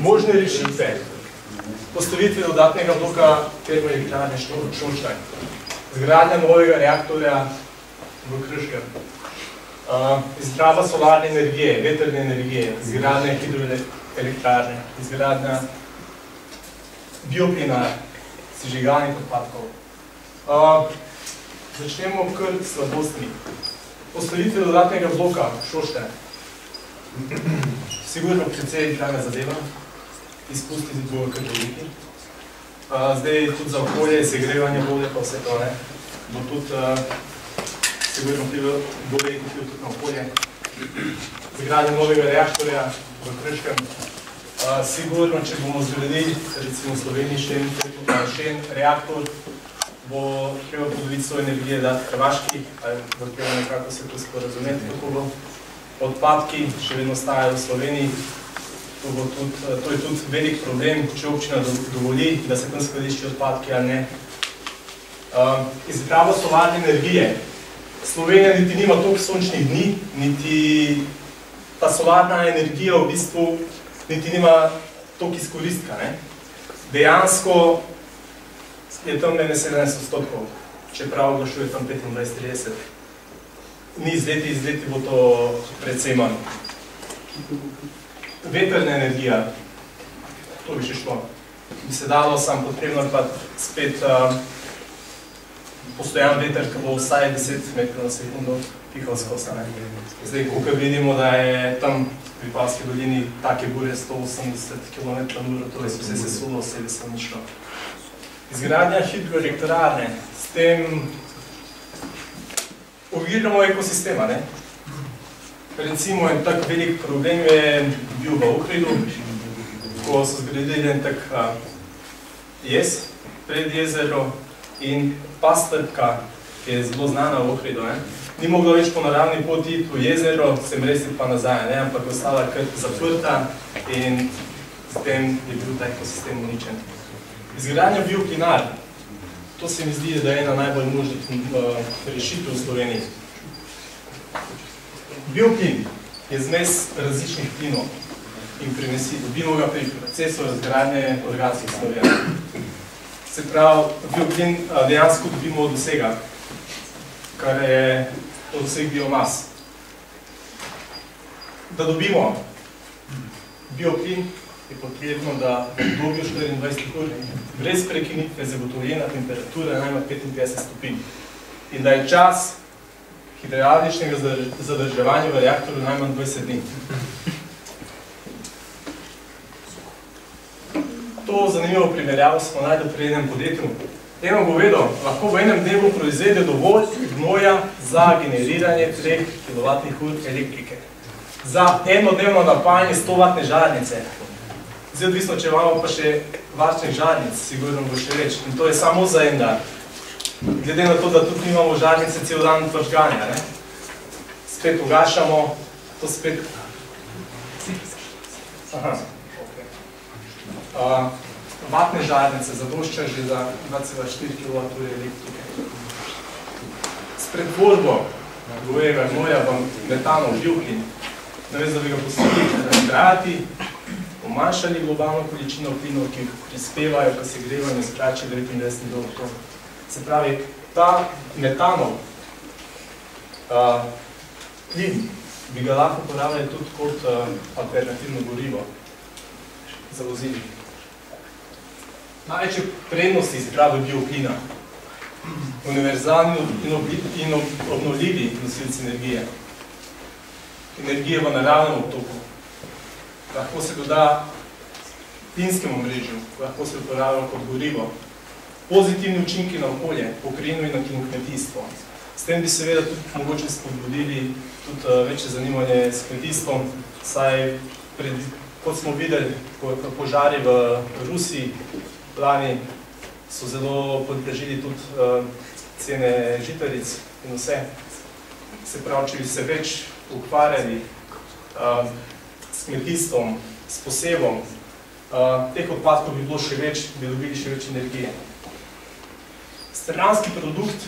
Možne rešitve. Postavitve dodatnega bloka termoelektrarne Šoštanj. Zgradnja novega reaktorja v Krškem. Izraba solarne energije, vetrne energije, izgradnja hidroelektrarne, izgradnja bioplina, sežigalnih odpadkov. Začnemo kar slabostmi. Postavitve dodatnega bloka Šoštanj. Sigurno precej trajna zadeva, izpusti bo kar veliki. Zdaj tudi za okolje, segrevanje vode pa vse to, bo tudi sigurno bolje vpliv tudi na okolje. Zgradnja novega reaktorja v Krškem. Sigurno, če bomo zgradili, recimo v Sloveniji še en reaktor, bo treba podoviti svoje energije dati Hrvaški, ali bo treba nekako se to sporazumeti, kako bo. Odpadki še vedno ostajajo v Sloveniji. To je tudi velik problem, če občina dovoli, da se tam skladišči odpadki ali ne. Izraba solarne energije. Slovenija niti nima toliko sončnih dni, niti ta solarna energija v bistvu niti nima toliko izkoristka. Dejansko je tam ne 70%, čeprav oglašuje tam 25-30%. Ni iz leti bo to precej manj. Vetrna energija, to bi še šlo. Bi se dalo, sam potrebno pa spet postojan veter, ki bo vsaj 10 metrov na sekundo pihal skozi. Zdaj, ko vidimo, da je tam v Vipavski dolini take burje 180 km/h, to je vse sesulo, vse se nišlo. Izgradnja hidroelektrarne, s tem oviramo ekosistema. Recimo, en tak velik problem je bil v Ohridu, ko so zgradili en tak jez pred jezero in pastrka, ki je zelo znana v Ohridu, ni mogla več po naravni poti iti v jezero, se mresti pa nazaj, ampak je ostala kar zaprta in s tem je bil ta ekosistem uničen. Izgradnja bioplinar, to se mi zdi, da je ena najbolj možnih rešitev v Sloveniji. Bioplin je zmes različnih plinov in primesi. Dobimo ga pri procesu razgradnje organskih snovi. Se pravi, bioplin dejansko dobimo od vsega, kar je od vseh biomas. Da dobimo bioplin, je potrebno, da v obdobju 24 ur brez prekinitve zagotovljena temperatura najmanj 55 stopinj in da je čas hidravličnega zadrževanja v reaktorju najmanj 20 dni. To zanimivo primerjavo smo najdel pri enem podjetju. Eno govedo lahko v enem dnevu proizvede dovolj gnoja za generiranje 3 kWh elektrike. Za enodnevno napajanje 100-vatne žarnice. Zdaj odvisno, če imamo pa še varčnih žarnic, sigurno bo še več. In to je samo za en dan. Glede na to, da tudi imamo žarnice cel dan žganja. Spet ugašamo, to spet... Vatne žarnice zadošča že za 2,4 kWh elektrike. S pretvorbo govejega gnoja v metanov bioplin, namesto da bi ga pustili razgrajati, umanjšali globalno količino plinov, ki prispevajo k segrevanju skrače 29 milijonov ton. Se pravi, ta metanov plin bi ga lahko uporabljali tudi kot alternativno gorivo za vozili. Največje prednosti izrabe bioplina, univerzalni in obnovljivi nosilci energije, energije v naravnem obtoku, lahko se doda plinskemu omrežju, lahko se uporablja kot gorivo, pozitivni učinki na okolje, pokrajino in na kmetijstvo. S tem bi seveda tudi mogoče spodbudili tudi večje zanimanje s kmetijstvom, saj kot smo videli, požari v Rusiji, lani so zelo podprežili tudi cene žitaric in vse. Se pravi, če bi se več ukvarjali s kmetijstvom, s posebom, teh odpadkov bi bilo še več, bi dobili še več energije. Stranski produkt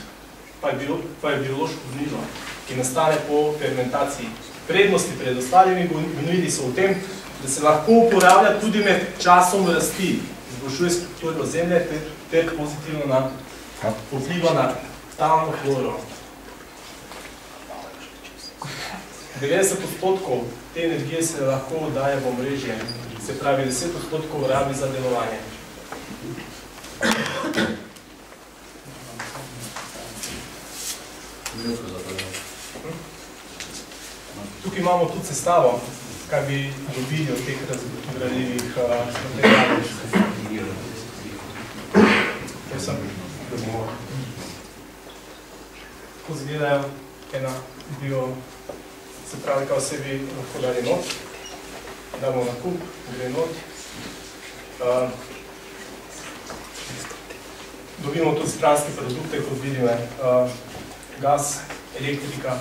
pa je biološko gnojilo, ki nastane po fermentaciji. Prednosti pred ostalimi gnojili so v tem, da se lahko uporablja tudi med časom rasti, izboljšuje strukturo ozemlja ter pozitivno vpliva na talno floro. 90% te energije se lahko oddaja v omrežje, se pravi 10% rabi za delovanje. Tukaj imamo tudi sestavo, kaj bi dobili od teh razgradljivih materijalov. Tako izgledajo ena bio, se pravi, kao se bi lahko dali not, damo na kup, gre not. Dobimo tudi stranske produkte, kot vidimo, gas, elektrika,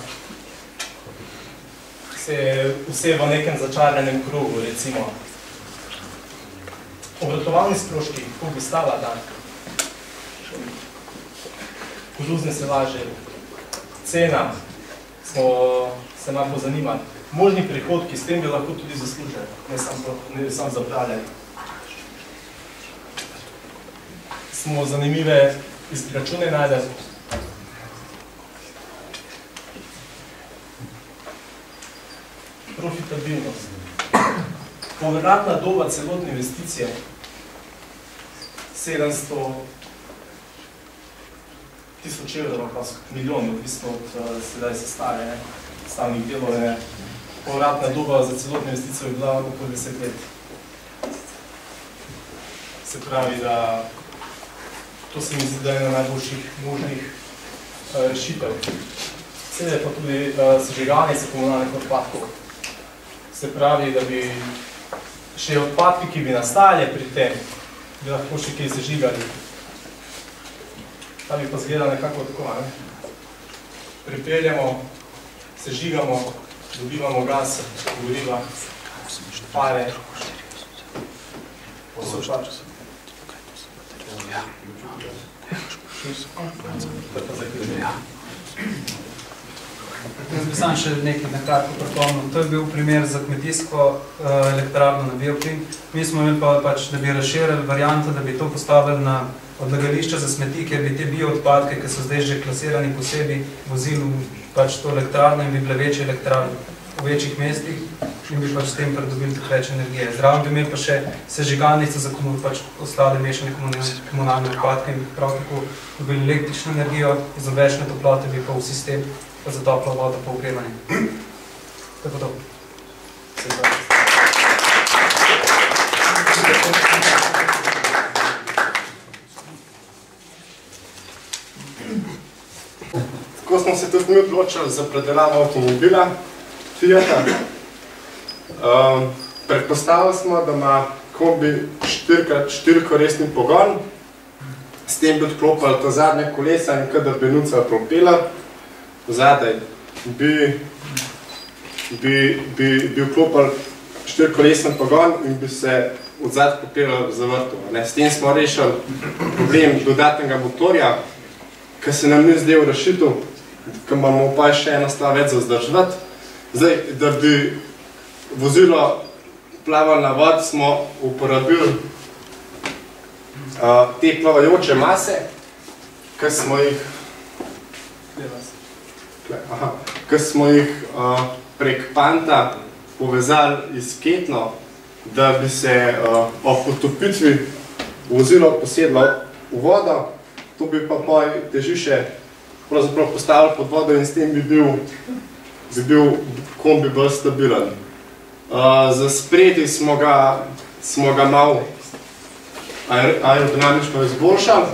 vse v nekem začaranem krogu, recimo. Obratovalni stroški, koliko bi stala dan, koruzne selaže, cena, smo se malo pozanimali. Možni prihodki, s tem bi lahko tudi zaslužili, ne sam zapravljali. Smo zanimive izračune najdeli. Profitabilnost. Povratna doba celotne investicije 700 tisoč evrov, pa milijon, odvisno od sedaj sestave, stavnih delov. Povratna doba za celotno investicijo je bila okoli 10 let. Se pravi, da to se mi zdi, da je ena najboljših možnih rešitev. Sedaj pa tudi sežigalnice komunalnih odpadkov. Se pravi, da bi še odpadki, ki bi nastali pri tem, bi lahko še kaj sežigali. Ta bi pa zgleda nekako tako, ne? Pripeljamo, sežigamo, dobivamo gas, goriva, pare, posodpač. Jaz bi sam še nekaj nekako pripomnil. To je bil primer za kmetijsko elektrarno na bioplin. Mi smo imeli pač, da bi razširili varianto, da bi to postavili na odlagališče za smeti, ker bi te bioodpadke, ki so zdaj že klasirani posebej, vozili pač to elektrarno in bi bile večje elektrarne v večjih mestih in bi pač s tem pridobili tudi več energije. Zraven bi imeli pa še sežigalnice za pač ostale mešane komunalne odpadke in bi prav tako dobili električno energijo, iz obečne toplote bi pa v sistem pa za toplo vodo pa ogrevanje. Tako to. Tako smo se tudi mi odločili za predelavo avtomobila Fiata. Predpostavili smo, da ima kombi 4x4-koresni pogon, s tem bi odklopili to zadnje kolesa in kadar bi nucal propela, zadaj bi vklopili 4-kolesen pogon in bi se odzad propela zavrtel. S tem smo rešili problem dodatnega motorja, ki se nam ni zdel rešitev, ki imamo pa še ena stvar več za vzdrževati. Zdaj, da bi vozilo plavalo na vod, smo uporabili te plavajoče mase, ki smo jih prek panta povezali iz ketno, da bi se ob potopitvi vozilo posedlo v vodo. To bi pa težišče pravzaprav postavili pod vodo in s tem bi bil kombi bolj stabilen. Za spredi smo ga malo aerodinamično izboljšali.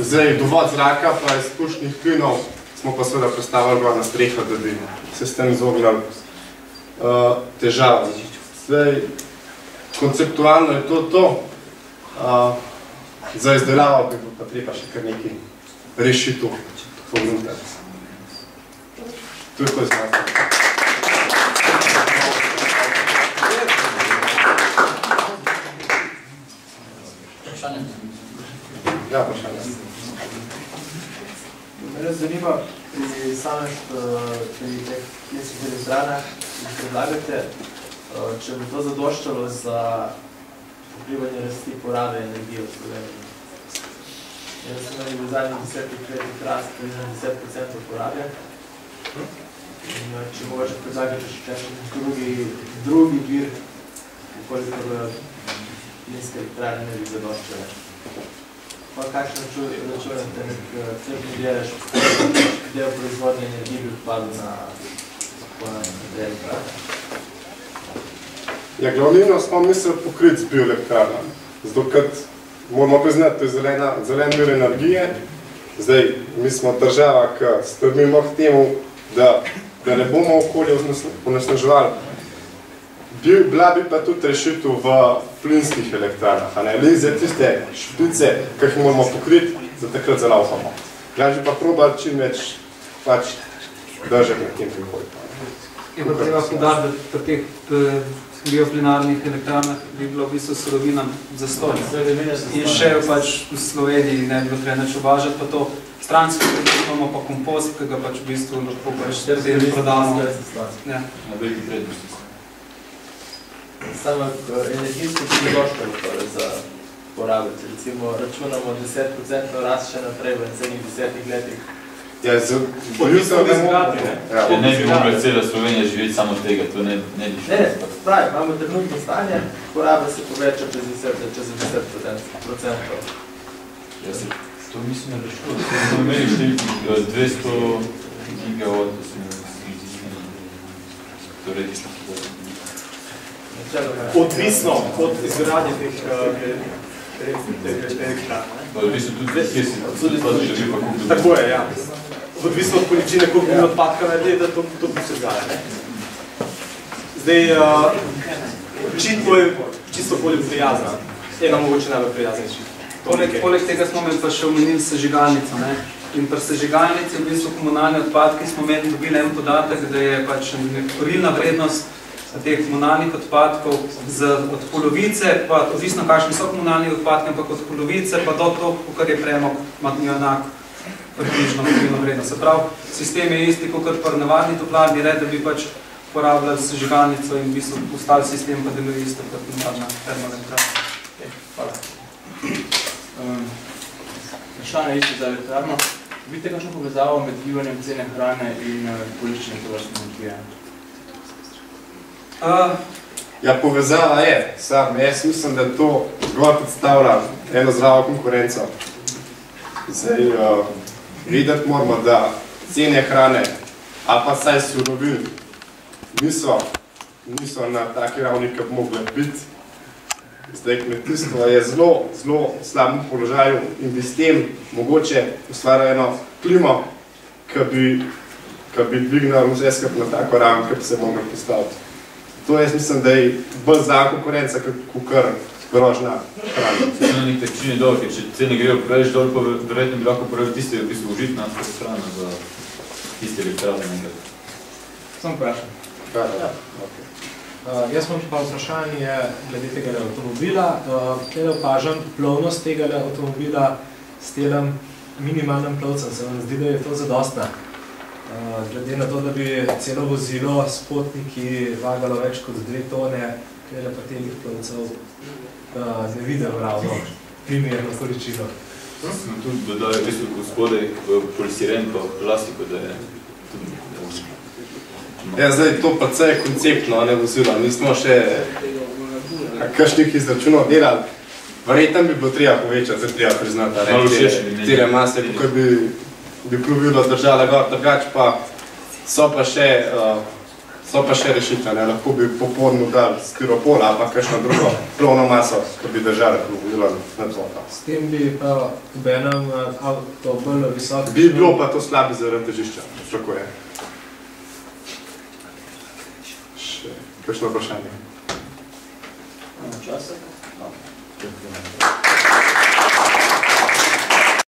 Zdaj, dovod zraka pa izpušnih plinov smo pa seveda postavili gor na streho, da bi se s tem izognili težavam. Zdaj, konceptualno je to. Za izdelavo bi pa treba še kar nekaj rešitev ponuditi. To je to iz nas. Vprašanje? Ja, vprašanje. Me zanima pri samih teh mesečnih elektranah, predlagate, če bi to zadoščalo za pokrivanje rasti porabe energije v Sloveniji. Jaz sem imel v zadnjih 10 letih rast približno 10% porabe. In če mogoče predlagate še drugi vir, koliko plinske elektrarne ne bi zadoščale. Pa kakšno računate nek tržni delež, del proizvodne energije bi odpadil na te elektrarne? Ja, glavnino smo mislili pokriti z bioelektrarnami. Zato, kad moramo priznati, to je zelen vir energije. Zdaj, mi smo država, ki strmimo k temu, da ne bomo okolje onesnaževali. Bila bi pa tudi rešitev v plinskih elektrarnah, le za tiste špice, ki jih moramo pokriti, za takrat zalaufamo. Lažje pa probati čim več držati na tem prihodku. Je pa treba podariti, da pri teh bioplinarnih elektrarnah bi bilo v bistvu surovina zastoj. In še pač v Sloveniji ne bi bilo treba neč uvažati, pa to stransko imamo pa kompost, ki ga pač v bistvu lahko pač tem prodamo. Na veliki prednosti. Samo energijsko priložkalo za porabiti. Recimo računamo 10% rast še naprej v naslednjih 10 letih. Ja, Ne bi mogla cela Slovenija živeti samo od tega, to ne bi šlo. Ne, pravi, imamo trenutno stanje, poraba se poveča čez 10%. To mislim, da šlo. Smo imeli številki 200 gigawatt, da smo teoretično hodili. Odvisno od izgradnje teh elektrarn. Odvisno tudi, kje si že pa kupil. Tako je, ja. Odvisno od količine, koliko bi odpadka naredi, da to bi se zgaja. Zdaj, očitno je čisto bolj prijazna. Ena mogoče najbolj prijaznejši. Poleg tega smo imeli pa še omenili sežigalnico. In pri sežigalnici v bistvu komunalne odpadke smo dobili en podatek, da je pač kurilna vrednost teh komunalnih odpadkov od polovice, pa odvisno kakšni so komunalni odpadki, ampak od polovice pa do to, kar je premog, ima enak približno kurilno vrednost. Se pravi, sistem je isti, kot pri navadni toplarni, da bi pač uporabljali sežigalnico in v bistvu ostali sistem pa deluje isto kot navadna termoelektrarna. Hvala. Vprašanje isto za elektrarno. Vidite kakšno povezavo med gibanjem cene hrane in koliščenjem tovrstne energije? Ja, povezava je. Sam, jaz mislim, da to zgolj predstavlja eno zdravo konkurenco. Zdaj, videti moramo, da cene hrane, ali pa saj surovin, niso na taki ravni, ki bi mogli biti. Zdaj, kmetijstvo je zelo slabem položaju in bi s tem mogoče ustvarjalo eno klimo, ki bi dvignila vse skupaj na tako raven, ki bi se mogli postaviti. To jaz mislim, da je bolj zdrava konkurenca, kakor grožnja hrana. To je nek takšni dol, ker če cene grejo preveč dol, pa verjetno bi lahko uporabili tiste, v bistvu užitna strana za tiste elektrarne nekaj. Samo vprašam. Jaz imam pa vprašanje glede tega avtomobila. Tele opažam plovnost tega avtomobila s telem minimalnim plovcem. Se vam zdi, da je to zadostna? Glede na to, da bi celo vozilo s potniki vagalo več kot 2 tone, ker pa telih plovcev ne vidim ravno primerno količino. Smo tudi dodali v bistvu gospodaj polisiren pa plastiko, da je tudi... Ja, zdaj to pa je konceptno, ne vozilo. Nismo še kakšnih izračunov delali. Verjetno bi bilo treba povečati, zdaj treba priznati, tele mase, kako bi plovilo držala gor, drugače pa so pa še rešitve. Lahko bi popolno dali styropol ali pa kakšno drugo plovno maso, ki bi držala plovilo na tlaka. S tem bi pa v enem avto bolj visoko... Bi bilo pa to slabi zaradi težišča, tako je. Še kakšno vprašanje? Časa?